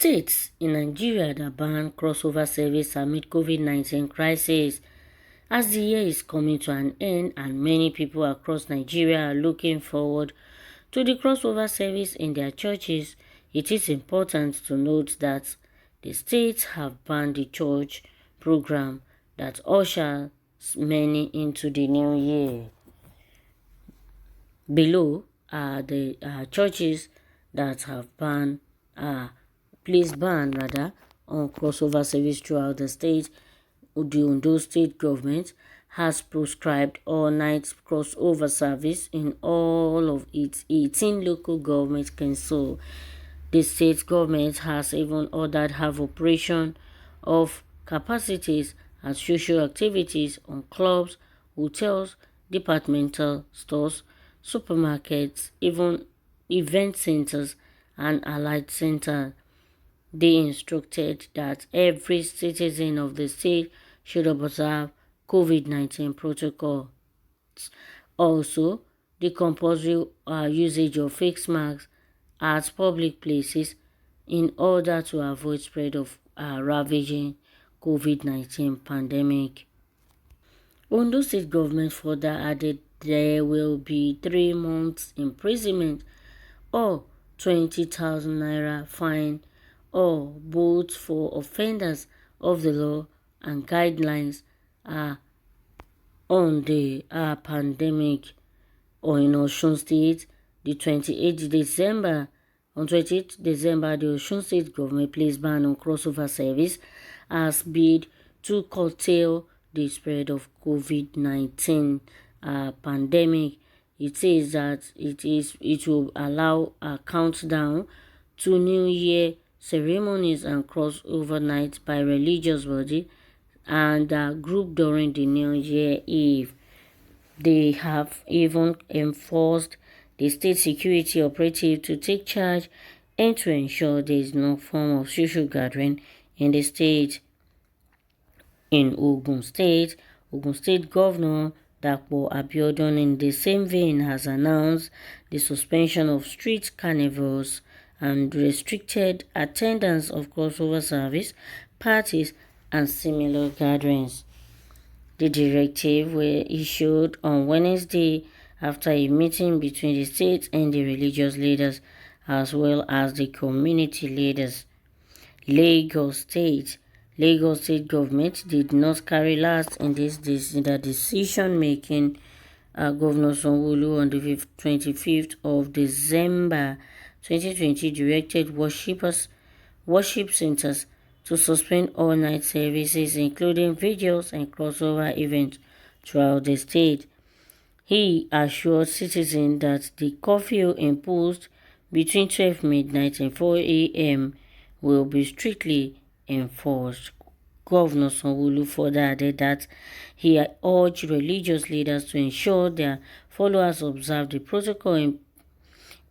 States in Nigeria that ban crossover service amid COVID-19 crisis. As the year is coming to an end and many people across Nigeria are looking forward to the crossover service in their churches, it is important to note that the states have banned the church program that ushers many into the new year. Below are the churches that have banned, placed ban on crossover service throughout the state. The Ondo state government has prescribed all-night crossover service in all of its 18 local government councils. The state government has even ordered half operation of capacities and social activities on clubs, hotels, departmental stores, supermarkets, even event centers and allied centers. They instructed that every citizen of the state should observe COVID-19 protocol. Also, the compulsory usage of face masks at public places in order to avoid spread of ravaging COVID-19 pandemic. Ondo State government further added there will be 3 months imprisonment or 20,000 naira fine or both for offenders of the law and guidelines on the pandemic. Or in Osun State, the 28th December, on 28th December, the Osun State government placed ban on crossover service as bid to curtail the spread of COVID-19 pandemic. It says that it will allow a countdown to New Year ceremonies and crossover nights by religious body and group during the New Year Eve. They have even enforced the state security operative to take charge and to ensure there is no form of social gathering in the state. In Ogun State Governor Dapo Abiodun in the same vein has announced the suspension of street carnivals and restricted attendance of crossover service, parties and similar gatherings. The directive were issued on Wednesday after a meeting between the state and the religious leaders as well as the community leaders. Lagos State government did not carry last in the decision making. Governor Sanwo-Olu on the 25th of December 2020 directed worship centers to suspend all-night services, including vigils and crossover events throughout the state. He assured citizens that the curfew imposed between 12 midnight and 4 a.m. will be strictly enforced. Governor Sanwo-Olu further added that he urged religious leaders to ensure their followers observe the protocol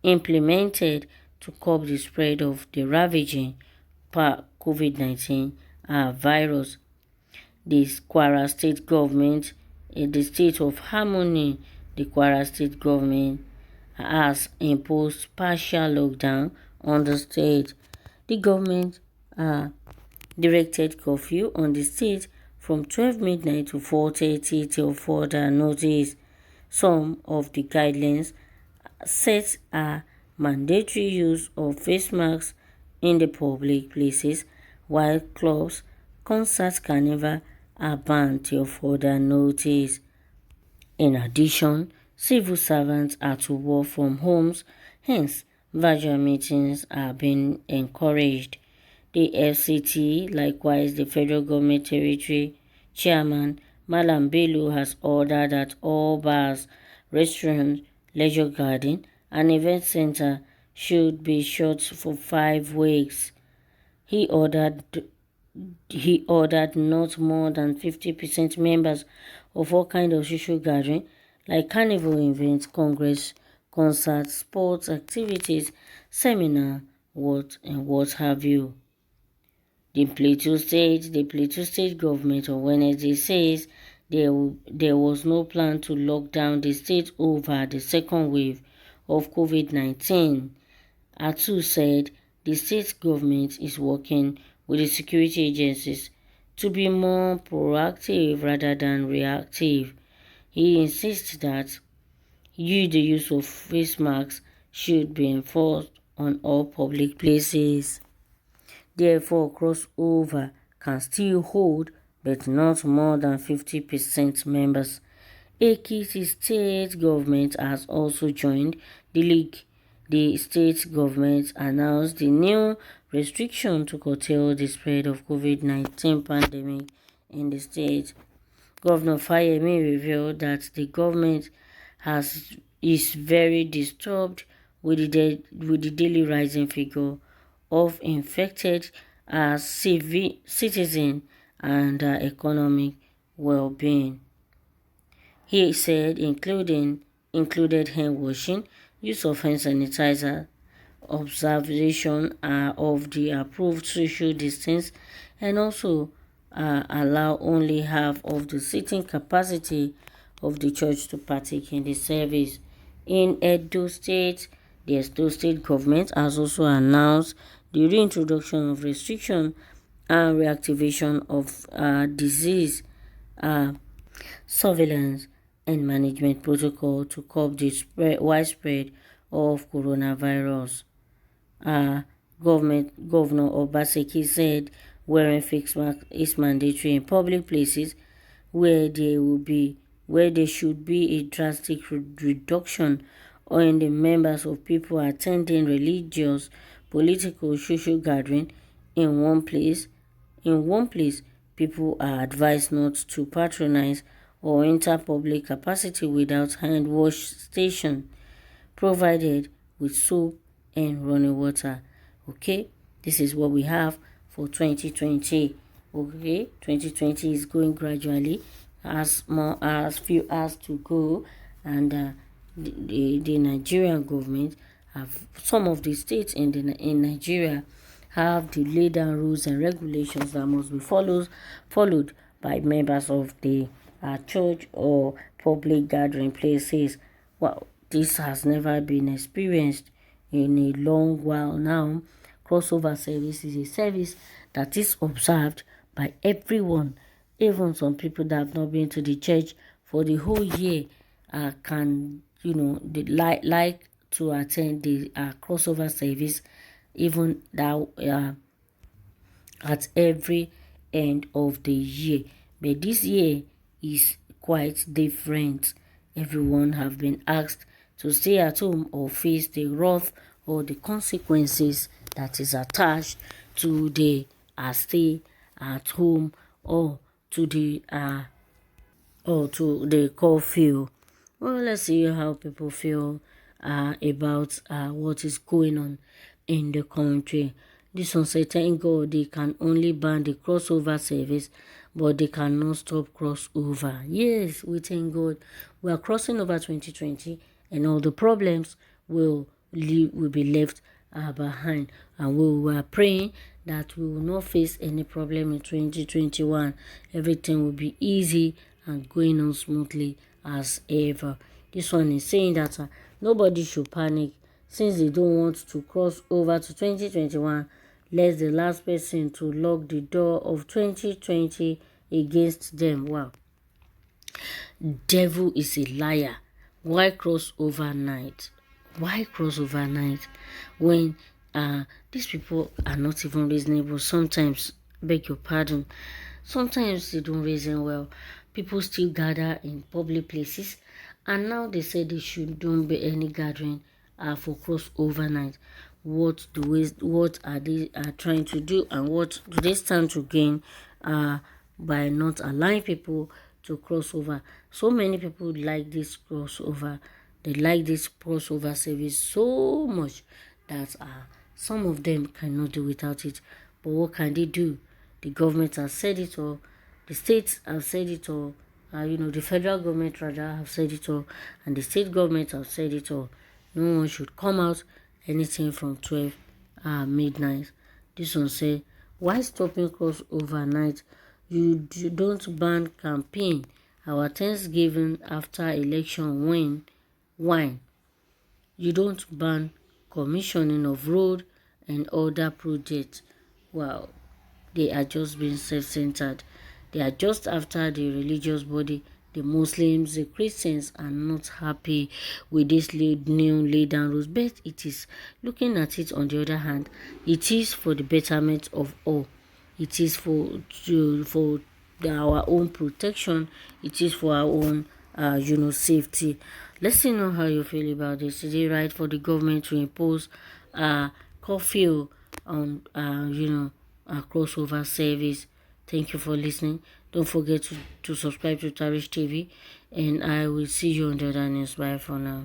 implemented to curb the spread of the ravaging COVID-19 virus. The Kwara State government, in the state of harmony, the Kwara State government has imposed partial lockdown on the state. The government directed curfew on the state from 12 midnight to 4:30 till further notice. Some of the guidelines set are mandatory use of face masks in the public places, while clubs, concerts, carnival are banned till further notice. In addition, civil servants are to work from homes, hence virtual meetings are being encouraged. The FCT, likewise the Federal Government Territory Chairman Malam Bello, has ordered that all bars, restaurants, leisure garden and event center should be shut for 5 weeks. He ordered not more than 50% members of all kinds of social gathering like carnival events, congress, concerts, sports activities, seminar, what have you. The Plateau State government on Wednesday says there was no plan to lock down the state over the second wave of COVID-19. Atu said the state government is working with the security agencies to be more proactive rather than reactive. He insists that the use of face masks should be enforced on all public places. Therefore, crossover can still hold, but not more than 50% members. Ekiti state government has also joined the league. The state government announced the new restriction to curtail the spread of COVID-19 pandemic in the state. Governor Fayemi revealed that the government is very disturbed with the daily rising figure of infected citizens and economic well-being. He said included hand washing, use of hand sanitizer, observation of the approved social distance, and also allow only half of the seating capacity of the church to partake in the service. In Edo State, the Edo State government has also announced the reintroduction of restriction and reactivation of disease surveillance and management protocol to curb the widespread of coronavirus. Governor Obaseki said wearing face mask is mandatory in public places where there should be a drastic reduction in the members of people attending religious, political, social gathering in one place. People are advised not to patronize or enter public capacity without hand wash station provided with soap and running water. Okay, this is what we have for 2020. Okay, 2020 is going gradually as few hours to go, and the Nigerian government have some of the states in Nigeria have the laid down rules and regulations that must be followed by members of the church or public gathering places. Well, this has never been experienced in a long while now. Crossover service is a service that is observed by everyone. Even some people that have not been to the church for the whole year can, they like to attend the crossover service, even that at every end of the year. But this year is quite different. Everyone have been asked to stay at home or face the wrath or the consequences that is attached to the stay at home or to the curfew. Well, let's see how people feel about what is going on in the country. This one say, thank God they can only ban the crossover service, but they cannot stop crossover. Yes, we thank God. We are crossing over 2020, and all the problems will be left behind, and we were praying that we will not face any problem in 2021. Everything will be easy and going on smoothly as ever. This one is saying that nobody should panic since they don't want to cross over to 2021. Let the last person to lock the door of 2020 against them. Wow. Devil is a liar. Why cross overnight? Why cross overnight when these people are not even reasonable? Sometimes, beg your pardon, sometimes they don't reason well. People still gather in public places, and now they say they shouldn't be any gathering for cross overnight. What are they trying to do, and what do they stand to gain by not allowing people to cross over? So many people like this crossover. They like this crossover service so much that some of them cannot do without it. But what can they do? The government has said it all. The states have said it all. The federal government rather have said it all, and the state government have said it all. No one should come out anything from 12 midnight. This one say, why stopping cross overnight? You don't ban campaign. Our Thanksgiving after election wine. You don't ban commissioning of road and other projects. Wow, they are just being self-centered. They are just after the religious body. The Muslims, the Christians are not happy with this new laid down rules, but it is, looking at it on the other hand, it is for the betterment of all. It is for our own protection. It is for our own safety. Let's know how you feel about this. Is it right for the government to impose curfew on crossover service? Thank you for listening. Don't forget to subscribe to Tarish TV, and I will see you on the other news. Bye for now.